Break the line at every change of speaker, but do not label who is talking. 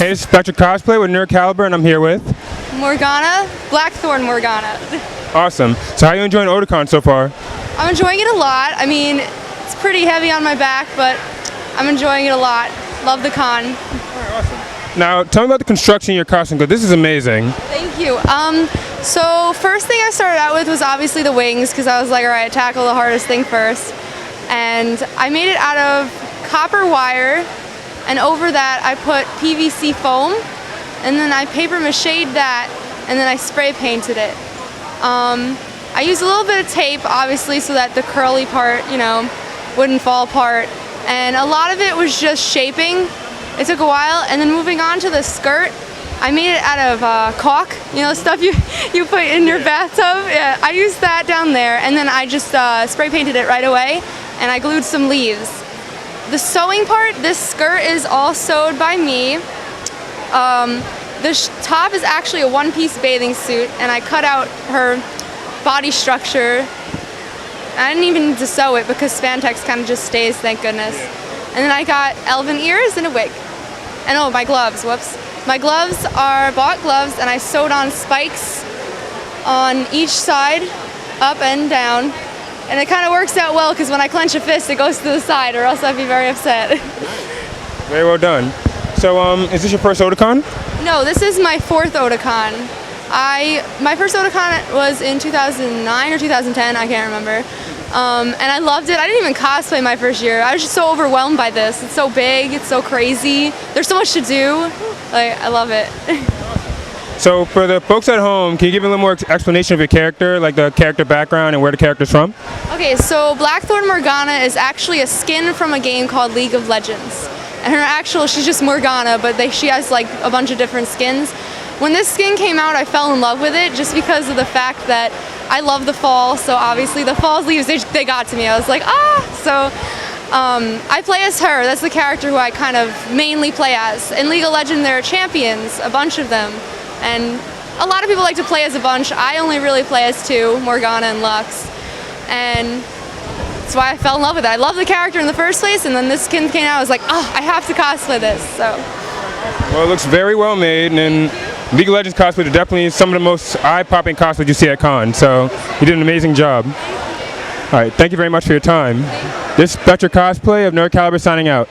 Hey, this is Patrick Cosplay with Nerd Caliber, and I'm here with
Morgana, Blackthorn Morgana.
Awesome. So how are you enjoying Otakon so far?
I'm enjoying it a lot. I mean, it's pretty heavy on my back, but I'm enjoying it a lot. Love the con.
Awesome. Now, tell me about the construction of your costume, because this is amazing.
Thank you. So first thing I started out with was obviously the wings, because I was like, all right, tackle the hardest thing first. And I made it out of copper wire, and over that I put PVC foam, and then I paper maché'd that, and then I spray painted it. I used a little bit of tape, obviously, so that the curly part, you know, wouldn't fall apart. And a lot of it was just shaping. It took a while, and then moving on to the skirt, I made it out of caulk, you know, stuff you put in your bathtub. Yeah, I used that down there, and then I just spray painted it right away, and I glued some leaves. The sewing part, this skirt is all sewed by me. The top is actually a one-piece bathing suit, and I cut out her body structure. I didn't even need to sew it because spandex kind of just stays, thank goodness. And then I got elven ears and a wig. And oh, my gloves, whoops. My gloves are bought gloves, and I sewed on spikes on each side, up and down. And it kind of works out well because when I clench a fist, it goes to the side, or else I'd be very upset.
Very well done. So, is this your first Otakon?
No, this is my fourth Otakon. My first Otakon was in 2009 or 2010, I can't remember. And I loved it. I didn't even cosplay my first year. I was just so overwhelmed by this. It's so big, it's so crazy. There's so much to do. Like, I love it.
So for the folks at home, can you give a little more explanation of your character, like the character background and where the character's from?
Okay, so Blackthorn Morgana is actually a skin from a game called League of Legends. And she's just Morgana, but she has like a bunch of different skins. When this skin came out, I fell in love with it just because of the fact that I love the fall, so obviously the fall leaves, they got to me. I was like, ah! So I play as her. That's the character who I kind of mainly play as. In League of Legends, there are champions, a bunch of them. And a lot of people like to play as a bunch. I only really play as two, Morgana and Lux. And that's why I fell in love with it. I love the character in the first place, and then this skin came out, I was like, oh, I have to cosplay this, so.
Well, it looks very well made, and League of Legends cosplays are definitely some of the most eye-popping cosplays you see at con, so you did an amazing job. All right, thank you very much for your time. This is Patrick Cosplay of Nerd Caliber signing out.